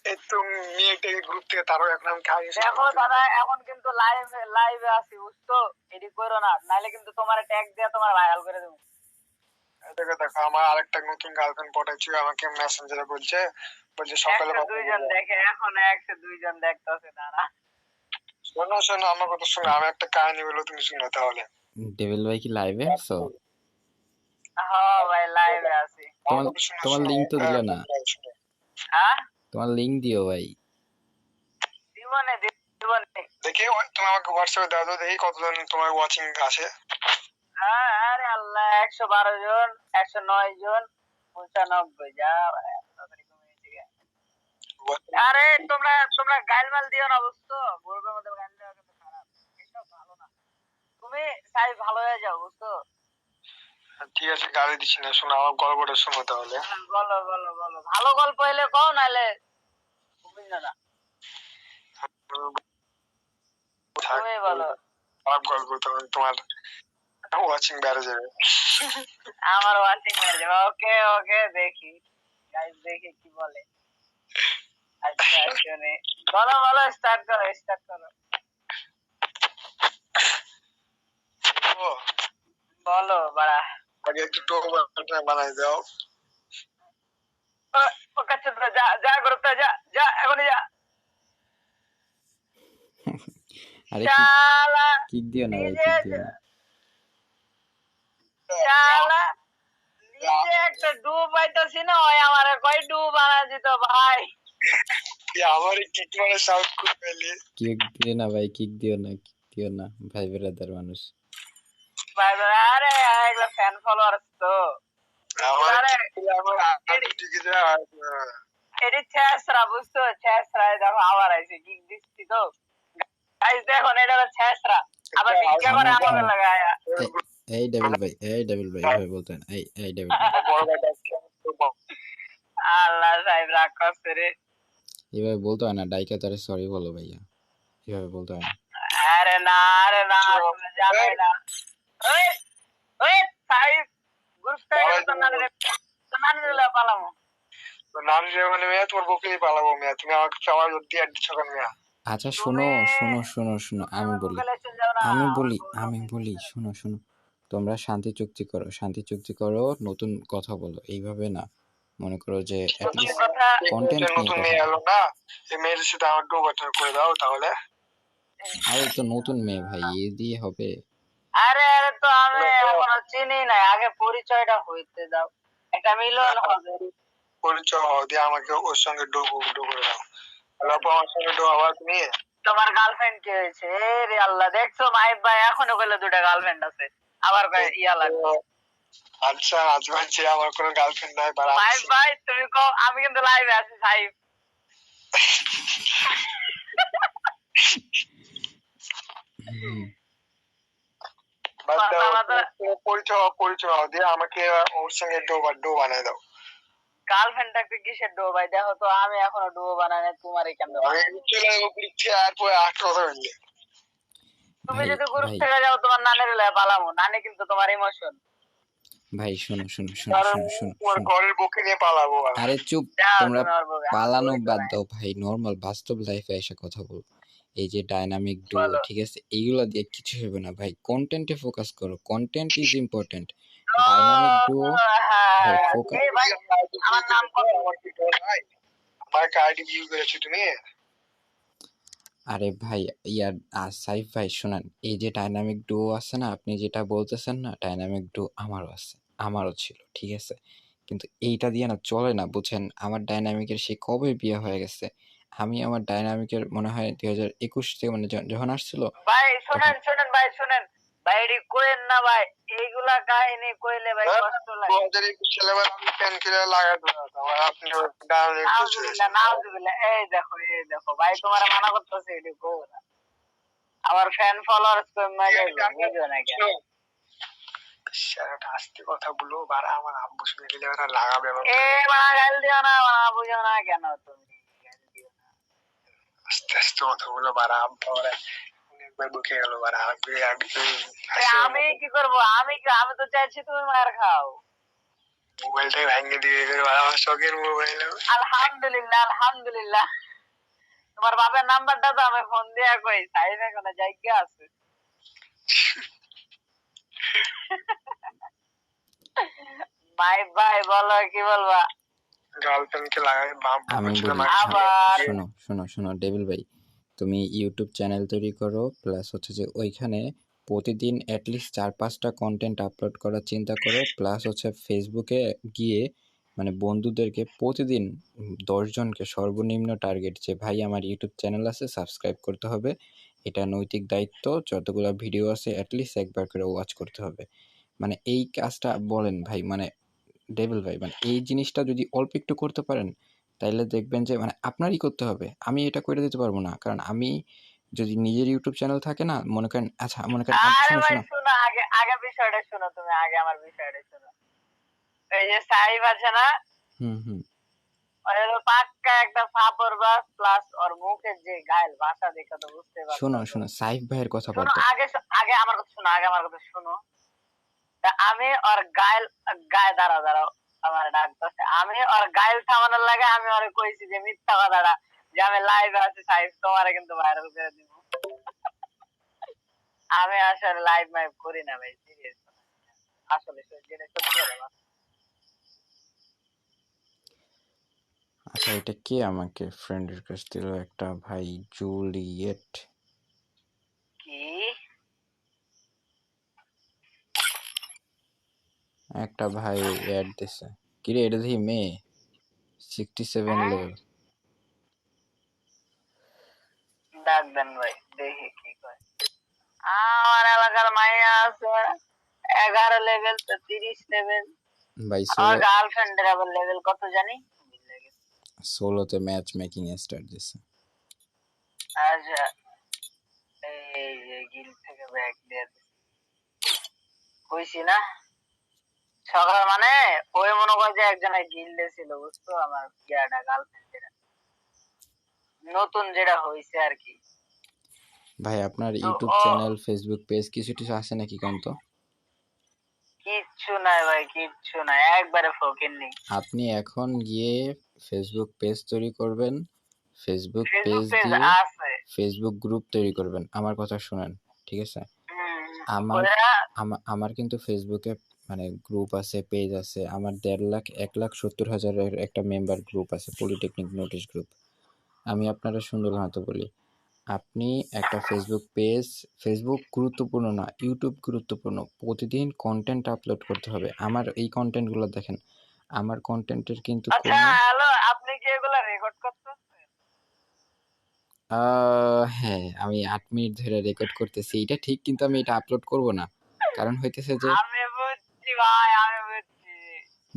এই তো মেয়েটাকে গ্রুপ থেকে তারও এখন আমি খাই দেখো দাদা এখন কিন্তু লাইভে আছি বুঝছো, এডি করো না, নাইলে কিন্তু তোমার ট্যাগ দিয়ে তোমার ভাইরাল করে দেবো। দেখো দেখো আমার আরেকটা নতুন গার্লফ্রেন্ড পটাইছি, আমাকে মেসেঞ্জারে বলছে সকালে 102 জন দেখে, এখন 102 জন দেখতেছে দাঁড়া। শোনো শোনো আমার কথা শোনো, আমি একটা কাহিনী বলো, তুমি শুনো তাহলে। ডেভিল ভাই কি লাইভে আছো? হ্যাঁ ভাই লাইভে আছি। তোমার লিংক তো দিলে না। হ্যাঁ তোমার লিংক দিও ভাই। জীবনে দেখি তুমি আমাকে হোয়াটসঅ্যাপে দাও তো, দেখি কতজন তোমার ওয়াচিং আছে। হ্যাঁ আরে আল্লাহ, 112 জন, 109 জন, 95 যা আরে তোমরা গাইলমাল দিও না বুঝছো, গ্রুপের মধ্যে গাইল দেওয়া কিন্তু খারাপ, এসব ভালো না। তুমি চাই ভালো হয়ে যাও বুঝছো। ঠিক আছে গালি দিচ্ছি না, শোনো আমার গল্পটা শোনো তাহলে। বলো বলো বলো, ভালো গল্প হইলে কও, নাইলে বুঝিনা না। তুমি বলো খারাপ গল্প, তখন তোমার ওয়াচিং বেড়ে যাবে। আমার ওয়াচিং বেড়ে যাবে। ওকে ওকে দেখি গাইস, দেখি কি বলে। আচ্ছা শুনে বলো বলো, স্টার্ট করো বলো বাড়া। আগে একটু টোক বানাই দাও। ওকে যা যা গ্রুপটা যা যা, এখনই যা। আরে শালা কিক দিও না ভাই, কিক দিও না। শালা নিজে একটা ডুব পাইতাছি না, ওই আমারে কই ডুব বানা দিত ভাই। আমার কিক মানে সাউন্ড করে পেলি। কিক দিও না ভাই, কিক দিও না, কিক দিও না ভাই, ব্রাদার মানুষ। ভাই আরে এগুলা ফ্যান ফলোয়ার তো এটি ছেসরা বুঝছো, ছেসরা দেখো আবার আইছে কিক দিচ্ছি তো গাইস, দেখো এটা হলো ছেসরা, আবার ভিক্ষা করে আমাদের লাগায়া। এই ডেভিল ভাই এভাবে বলতেন, এই ডেভিল আল্লাহ সাহেব রাগ করছে রে। এভাবে বলতে হয় না, ডাইকা তারে সরি বলো ভাইয়া, এভাবে বলতে হয় না। আরে না জানাই না। ওই ওই সাহেব গ্রুপ থেকে তো নানি পালামো। নাম যেমন মেয়ে, তোমার বকেই পালাবো মেয়ে, তুমি আমাকে চাওয়া যদি দিচ্ছ কেন মেয়া? আচ্ছা শোনো, আমি বলি শোনো, তোমরা শান্তি চুক্তি করো, নতুন কথা বলো, এইভাবে না। মনে করো যে কন্টেন্ট নতুন মেয়ে এলো না, এই মেয়ের সাথে আমার ডোবাটা করে দাও তাহলে। আরে তো নতুন মেয়ে ভাই, এ দিয়ে হবে? আরে আরে তো আমি এখনো চিনি নাই, আগে পরিচয়টা হইতে দাও, একটা মিলন হবে। পরিচয় দিয়ে আমাকে ওর সঙ্গে ডো করে দাও। আমার সঙ্গে ডো আবার তুমি। তোমার গার্লফ্রেন্ড কি হয়েছে রে আল্লাহ, দেখছো মাইব ভাই এখনো কইলে দুটা গার্লফ্রেন্ড আছে, আবার ইয়া লাগবে। আচ্ছা আজ ভাবছি আমার কোনো গার্লফ্রেন্ড নাই। মাইব ভাই তুমি কও, আমি কিন্তু লাইভে আছি সাহেব। পরিচয় দিয়ে আমাকে ওর সঙ্গে ডো বানাই দাও। গার্লফ্রেন্ডটাকে কিসের ডো ভাই, দেখো তো আমি এখনো ডো বানাই না, তোমার কেমন? তুমি যদি গ্রুপ থেকে যাও তোমার নানির লয়ে পালামো, নানি কিন্তু তোমার ইমোশন। ভাই শোনো, ঘরের বউকে নিয়ে পালাবো। আরে চুপ, তোমরা পালানো বাদ দাও ভাই, নরমাল বাস্তব লাইফে এসে কথা বল। এই যে ডাইনামিক ডু, ঠিক আছে, এইগুলা দিয়ে কিছু হবে না ভাই, কন্টেন্টে ফোকাস করো, content is important. Dynamic do ভাই ফোকাস। আমার নাম আমার আইডি ভিউ করেছো তুমি? আরে ভাই ইয়ার সাইফ ভাই শোনান, এই যে ডাইনামিক ডু আছে না, আপনি যেটা বলতেছেন না, ডাইনামিক ডু আমারও আছে, আমারও ছিল, ঠিক আছে, কিন্তু এইটা দিয়ে না চলে না, বুঝেন। আমার ডাইনামিকের সে কবে বিয়ে হয়ে গেছে, আমি আমার ডাইনামিকের মনে হয় 2021 থেকে, মানে যখন আসছিল। ভাই শুনেন ভাই এডি কইেন না ভাই, এইগুলা কাহিনী কইলে ভাই কষ্ট লাগে। 2021 সালে আমি প্যান কিলার লাগাই দিলাম, আর আপনি নাউজুবিল্লাহ। এই দেখো ভাই, তোমার মানা করতেছে এডি কো না, আমার ফ্যান ফলোয়ার্স কমে যাবে, বুঝো না কেন? শালা আস্তে কথা বলো, বারা আমার আব্বু শুনে গেলে ওরা লাগাবে। এ বাড়া গাল দিও না, বাড়া বুঝো না কেন তুমি, গাল দিও না। আস্তে কথা বলো, বারা আব্বু ওরা অনেকবার বুকে গেল, বারা আমি কি করবো, আমি তো চাইছি তুমি মার খাও। মোবাইলটাই ভাঙে দিয়ে আমার শখের মোবাইল। আলহামদুলিল্লাহ আলহামদুলিল্লাহ। তোমার বাবার নাম্বারটা তো আমি ফোন দিয়া কই সাইড এখন জায়গা আছে। ভাই ভাই বলো কি বলবা? গার্লফ্রেন্ডকে লাগাই বাপ আমি বুকুর সাথে বলি মাখিয়ে আবার শোনো শোনো শোনো ডেভিল ভাই, তুমি ইউটিউব চ্যানেল তৈরি করো, প্লাস হচ্ছে যে ওইখানে প্রতিদিন অ্যাটলিস্ট 4-5টা কন্টেন্ট আপলোড করার চিন্তা করো, প্লাস হচ্ছে ফেসবুকে গিয়ে মানে বন্ধুদেরকে প্রতিদিন 10 জনকে সর্বনিম্ন টার্গেট যে ভাই আমার ইউটিউব চ্যানেল আছে, সাবস্ক্রাইব করতে হবে, এটা নৈতিক দায়িত্ব, যতগুলো ভিডিও আছে অ্যাটলিস্ট একবার করে ওয়াচ করতে হবে। মানে এই কাজটা বলেন ভাই, মানে ডেভিল ভাই, মানে এই জিনিসটা যদি অল্প একটু করতে পারেন তাইলে দেখবেন যে মানে আপনারই করতে হবে, আমি এটা করে দিতে পারবো না, কারণ আমি যদি নিজের ইউটিউব চ্যানেল থাকে না, মনে করেন আচ্ছা মনে করেন আরে শোনো ভাই শোনো শুনো, আগে আগে বিষয়টা শুনো, তুমি আগে আমার বিষয়টা শুনো। এই যে সাইব আছে না, হুম হুম ওর হলো পাক্কা একটা ফাপড় বাস, প্লাস ওর মুখের যে গায়েল ভাষা দেখে তো বুঝতে শোনো পারছো। শোনো সাইফ ভাইয়ের কথা বাদ শোনো দাও। আগে আগে আমার কথা শোনো, আগে আমার কথা শোনো। তা আমি ওর গায়ে দাঁড়াও আমার ডাকতেছে, আমি ওর গায়েল থামানোর লাগে আমি ওরে কইছি যে মিথ্যা কথাটা, যে আমি লাইভে আছি সাইফ, তোমারে কিন্তু ভাইরাল করে দিব। আমি আসলে লাইভ মাইভ করি না ভাই, সিরিয়াস আসলে যেটা সত্যি কথা। আচ্ছা এটা কে আমাকে ফ্রেন্ড রিকোয়েস্ট দিল? একটা ভাই জুলিয়েট, কি একটা ভাই অ্যাড দিছে, কিরে এটা দেখি মেয়ে, 67 লেভেল। ডাক দেন ভাই, দেখি কি কয়। আমার এলাকার মাইয়া আছে 11 লেভেল, তো 30 লেভেল। ভাই আমার সোলো, গার্লফ্রেন্ডের আবার লেভেল কত জানি। সোলোতে ম্যাচ মেকিং স্টার্ট দিছে। আচ্ছা, এই যে গিল থেকে ব্যাক দিয়ে কইছি না সকাল, মানে ওই মনে করে যে একজনের গিল্ডে ছিল বুঝছো, আমার ইয়াটা গার্লফ্রেন্ড যেটা নতুন যেটা হইছে আর কি। ভাই আপনার তো ইউটিউব ও চ্যানেল, ফেসবুক পেজ কিছু টিছু আছে নাকি কন্ত? কিচ্ছু নাই ভাই, কিচ্ছু নাই, একবারে ফকির নেই। আপনি এখন গিয়ে ফেসবুক পেজ তৈরি করবেন, ফেসবুক ফেসবুক পেজ পেজ দিয়ে আছে। ফেসবুক গ্রুপ তৈরি করবেন। আমার কথা শুনেন, ঠিক আছে? আমার ওরা আমার কিন্তু ফেসবুকে মানে গ্রুপ আছে, পেজ আছে, আমার 1.5 লাখ 1,70,000-এর একটা মেম্বার গ্রুপ আছে, পলিটেকনিক নোটিশ গ্রুপ। আমি আপনারা সুন্দর মতো বলি, আপনি একটা ফেসবুক পেজ, ফেসবুক গুরুত্বপূর্ণ না, ইউটিউব গুরুত্বপূর্ণ, প্রতিদিন কন্টেন্ট আপলোড করতে হবে। আমার এই কন্টেন্টগুলো দেখেন, আমার কন্টেন্টের কিন্তু আচ্ছা কোনো হ্যালো, আপনি কি এগুলা রেকর্ড করতেছেন? হ্যাঁ আমি 8 মিনিট ধরে রেকর্ড করতেছি, এটা ঠিক, কিন্তু আমি এটা আপলোড করব না, কারণ হইতেছে যে আমি বুঝছি ভাই, আমি বুঝছি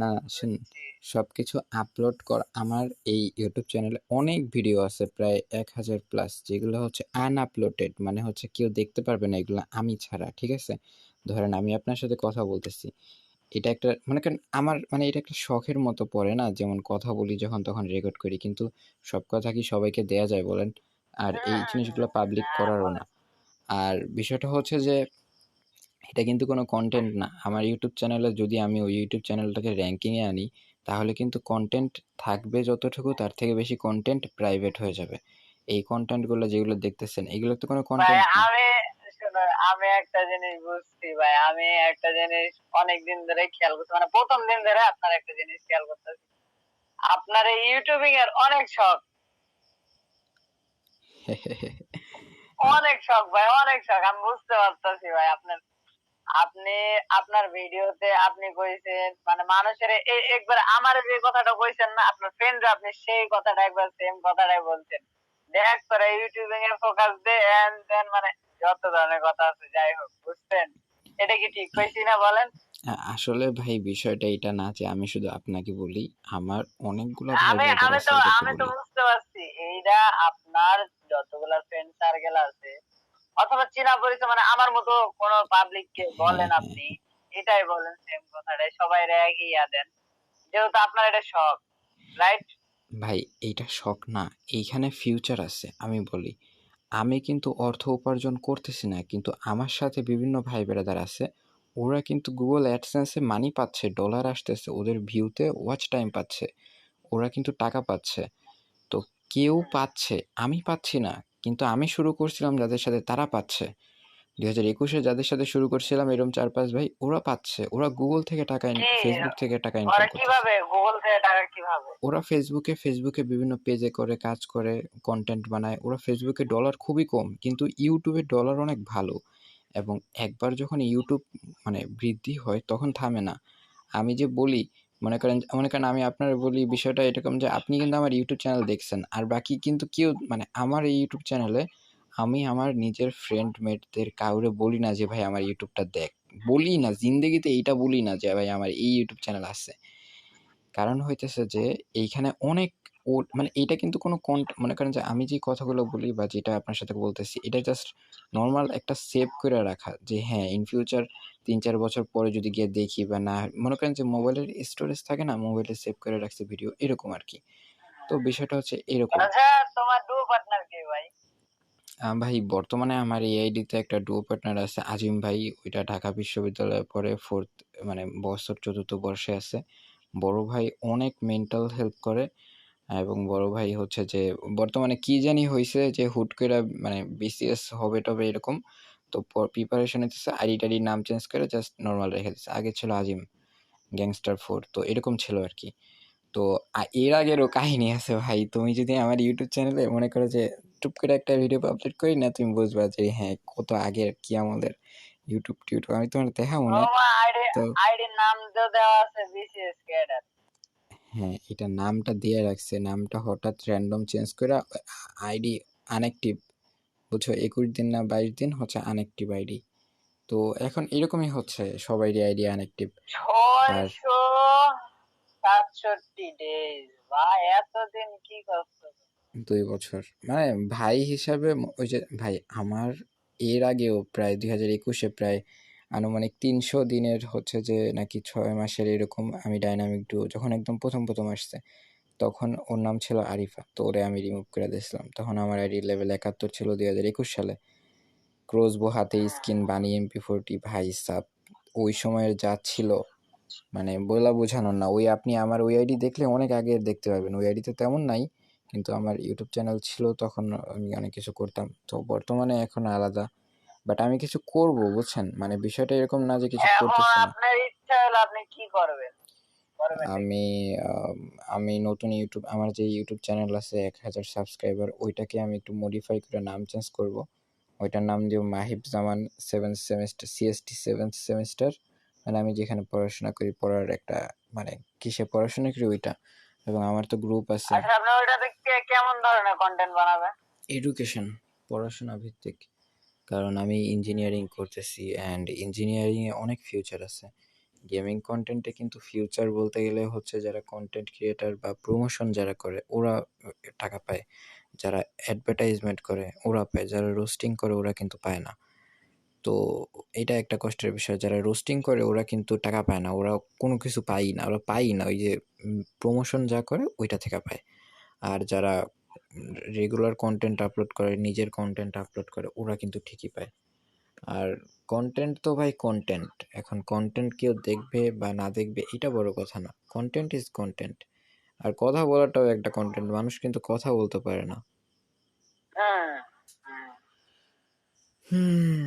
না শুন, বুঝছি। সবকিছু আপলোড কর। আমার এই ইউটিউব চ্যানেলে অনেক ভিডিও আছে, প্রায় 1000 প্লাস, যেগুলো হচ্ছে আনআপলোডেড, মানে হচ্ছে কেউ দেখতে পারবে না এগুলো আমি ছাড়া, ঠিক আছে? ধরেন আমি আপনার সাথে কথা বলতেছি, এটা একটা মনে করেন আমার মানে এটা একটা শখের মতো পড়ে না, যেমন কথা বলি যখন তখন রেকর্ড করি, কিন্তু সব কথা কি সবাইকে দেয়া যায় বলেন? আর এই জিনিসগুলো পাবলিক হ্যাঁ করারও না। বলেন। আর বিষয়টা হচ্ছে যে এটা কিন্তু কোনো কন্টেন্ট না। আমার ইউটিউব চ্যানেলে যদি আমি ওই ইউটিউব চ্যানেলটাকে র্যাঙ্কিংয়ে আনি, তাহলে কিন্তু কন্টেন্ট থাকবে যতটুকু, তার থেকে বেশি কন্টেন্ট প্রাইভেট হয়ে যাবে। এই কন্টেন্টগুলো যেগুলো দেখতেছেন, এগুলো তো কোনো ভাই কন্টেন্ট না। আমি শোনো, আমি একটা জিনিস বুঝছি ভাই, আমি একটা জিনিস অনেকদিন ধরে খেয়াল করছি, মানে প্রথম দিন ধরে আপনার একটা জিনিস খেয়াল করতেছি, আপনার এই ইউটিউবিং এর অনেক শখ, অনেক শখ ভাই, অনেক শখ, আমি বুঝতে পারতেছি ভাই আপনার। আপনি আপনার ভিডিওতে আপনি কইছেন মানে মানুষের একবার আমার যে কথাটা কইছেন না আপনার ফ্রেন্ড, আপনি সেই কথাটা একবার সেম কথাটাই বলছেন, দেখ তোরা ইউটিউবিং এ ফোকাস দে এন্ড দেন, মানে যত ধরনের কথা আছে, যাই হোক বুঝছেন। এটা কি ঠিক কইছি না বলেন? আসলে ভাই বিষয়টা এটা না যে আমি শুধু আপনাকে বলি, আমার অনেকগুলা ভাই আমি ব্রাদার আমি আছে তো ওদেরকে আমি তো বলি। বুঝতে পারছি, এইটা আপনার যতগুলা ফ্রেন্ড সার্কেল আছে অথবা চেনা পরিচয়, মানে আমার মতো কোন পাবলিক কে হ্যাঁ বলেন হ্যাঁ আপনি, এটাই বলেন সেম কথাটাই, সবাই একই ইয়া দেন, যেহেতু আপনার এটা শখ, রাইট? ভাই, এইটা শখ না, এইখানে ফিউচার আছে। আমি বলি, আমি কিন্তু অর্থ উপার্জন করতেছি না, কিন্তু আমার সাথে বিভিন্ন ভাই ব্রাদার আছে, ওরা কিন্তু গুগল অ্যাডসেন্সে মানি পাচ্ছে, ডলার আসতেছে, ওদের ভিউতে ওয়াচ টাইম পাচ্ছে, ওরা কিন্তু টাকা পাচ্ছে। তো কেউ পাচ্ছে, আমি পাচ্ছি না, কিন্তু আমি শুরু করছিলাম যাদের সাথে তারা পাচ্ছে। 2021-এ যাদের সাথে শুরু করছিলাম এরকম 4-5 ভাই, ওরা পাচ্ছে, ওরা গুগল থেকে টাকা কি ফেসবুক থেকে টাকা ইনকাম ওরা করতেছে। কিভাবে গুগল থেকে টাকা কিভাবে? ওরা ফেসবুকে বিভিন্ন পেজে করে কাজ করে, কন্টেন্ট বানায়। ওরা ফেসবুকে ডলার খুবই কম, কিন্তু ইউটিউবে ডলার অনেক ভালো। এবং একবার যখন ইউটিউব মানে বৃদ্ধি হয় তখন থামে না। আমি যে বলি, মনে করেন আমি আপনার বলি বিষয়টা এরকম যে আপনি কিন্তু আমার ইউটিউব চ্যানেল দেখছেন, আর বাকি কিন্তু কেউ মানে আমার এই ইউটিউব চ্যানেলে আমি আমার নিজের ফ্রেন্ড মেটদের কাউরে বলি না যে ভাই আমার ইউটিউবটা দেখ, বলি না, জিন্দেগিতে এইটা বলি না যে ভাই আমার এই ইউটিউব চ্যানেল আছে। কারণ হইতেছে যে এইখানে অনেক মানে এইটা কিন্তু কোনো মনে করেন যে আমি যে কথাগুলো বলি বা যেটা আপনার সাথে বলতেছি এটা জাস্ট নর্মাল একটা সেভ করে রাখা, যে হ্যাঁ ইন ফিউচার 3-4 বছর পরে যদি গিয়ে দেখি বা না, মনে করেন যে মোবাইলের স্টোরেজ থাকে না, মোবাইলে সেভ করে রাখছি ভিডিও, এরকম আর কি। তো বিষয়টা হচ্ছে এরকম। আচ্ছা, তোমার ডুও পার্টনার কে ভাই? ভাই বর্তমানে আমার এই আইডিতে একটা ডুও পার্টনার আছে, আজিম ভাই। ওইটা ঢাকা বিশ্ববিদ্যালয়ে পড়ে, ফোর্থ মানে বছর 4th বর্ষে আছে। বড় ভাই অনেক মেন্টাল হেল্প করে, এবং বড় ভাই হচ্ছে যে বর্তমানে কি জানি হয়েছে যে হুট করে মানে বিসিএস হবে টবে এরকম, তো প্রিপারেশন নিতেছে, আইডি টাইডির নাম চেঞ্জ করে জাস্ট নর্মাল রেখে দিচ্ছে। আগে ছিল আজিম গ্যাংস্টার 4, তো এরকম ছিল আর কি। তো এর আগেরও কাহিনী আছে ভাই, তুমি যদি আমার ইউটিউব চ্যানেলে মনে করো যে টুপ করে একটা ভিডিও আপলোড করি না, তুমি বুঝবা যে হ্যাঁ কত আগের কি আমাদের ইউটিউব টিউটিউব, আমি তোমার দেখাবো না। তোমার তো আইডির নাম তো দেওয়া আছে বিসিএস ক্যাডার। হ্যাঁ, এটা নামটা দিয়ে রাখছে, নামটা হঠাৎ র্যান্ডম চেঞ্জ করে আইডি আনঅ্যাক্টিভ, বুঝছো, 21 দিন না 22 দিন হচ্ছে আনঅ্যাক্টিভ আইডি। তো এখন এরকমই হচ্ছে সবাইরই আইডি আনঅ্যাক্টিভ। আর 667 ডেজ ভাই, এতদিন কি করছো? 2 বছর মানে ভাই হিসাবে ওই যে ভাই আমার এর আগেও প্রায় 2021-এ প্রায় আনুমানিক 300 দিনের হচ্ছে যে নাকি 6 মাসের এরকম আমি ডাইনামিক ডুও যখন একদম প্রথম আসছে, তখন ওর নাম ছিল আরিফা, তো ওরে আমি রিমুভ করে দিয়েছিলাম। তখন আমার আইডি লেভেল 71 ছিল 2021 সালে। ক্রোসবো হাতে স্কিন বানিয়ে MP40 ভাই সাব, ওই সময়ের যা ছিল মানে বলা বোঝানোর না। ওই আপনি আমার ওই আইডি দেখলে অনেক আগে দেখতে পারবেন, ওই আইডিতে তেমন নাই, কিন্তু আমার ইউটিউব চ্যানেল ছিল তখন, আমি অনেক কিছু করতাম। তো বর্তমানে এখন আলাদা, বাট আমি কিছু করব, বুঝছেন, মানে বিষয়টা এরকম না যে কিছু এখন করতেছি না। আপনার ইচ্ছা হলে আপনি কি করবেন? আমি আমি নতুন ইউটিউব, আমার যে ইউটিউব চ্যানেল আছে 1000 সাবস্ক্রাইবার, ওইটাকে আমি একটু মডিফাই করে নাম চেঞ্জ করব। ওইটার নাম দিব মাহিব জামান 7th semester, CST 7th semester. মানে আমি যেখানে পড়াশোনা করি, পড়ার একটা মানে কিসে পড়াশোনা করি ওইটা। এবং আমার তো গ্রুপ আছে। আচ্ছা, আপনি ওইটাতে কেমন ধরনের কন্টেন্ট বানাবেন? এডুকেশন, পড়াশোনা ভিত্তিক। কারণ আমি ইঞ্জিনিয়ারিং করতেছি, অ্যান্ড ইঞ্জিনিয়ারিংয়ে অনেক ফিউচার আছে। গেমিং কন্টেন্টে কিন্তু ফিউচার বলতে গেলে হচ্ছে যারা কন্টেন্ট ক্রিয়েটার বা প্রমোশন যারা করে ওরা টাকা পায়, যারা অ্যাডভার্টাইজমেন্ট করে ওরা পায়, যারা রোস্টিং করে ওরা কিন্তু পায় না। তো এটা একটা কষ্টের বিষয়, যারা রোস্টিং করে ওরা কিন্তু টাকা পায় না, ওরা কোনো কিছু পায়ই না, ওরা পায়ই না, ওই যে প্রমোশন যা করে ওইটা থেকে পায়। আর যারা রেগুলার কন্টেন্ট আপলোড করে, নিজের কন্টেন্ট আপলোড করে, ওরা কিন্তু ঠিকই পায়। আর কন্টেন্ট তো ভাই কন্টেন্ট, এখন কন্টেন্ট কেউ দেখবে বা না দেখবে এটা বড় কথা না, কন্টেন্ট ইজ কন্টেন্ট। আর কথা বলাটাও একটা কন্টেন্ট, মানুষ কিন্তু কথা বলতে পারে না। হুম,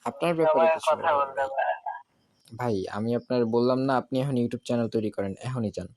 আপনার ব্যাপারে সবাই কিছু কথা বলেন বলতে ভাই। পারে। ভাই আমি আপনার বললাম না আপনি এখন ইউটিউব চ্যানেল তৈরি করেন, এখনই চান?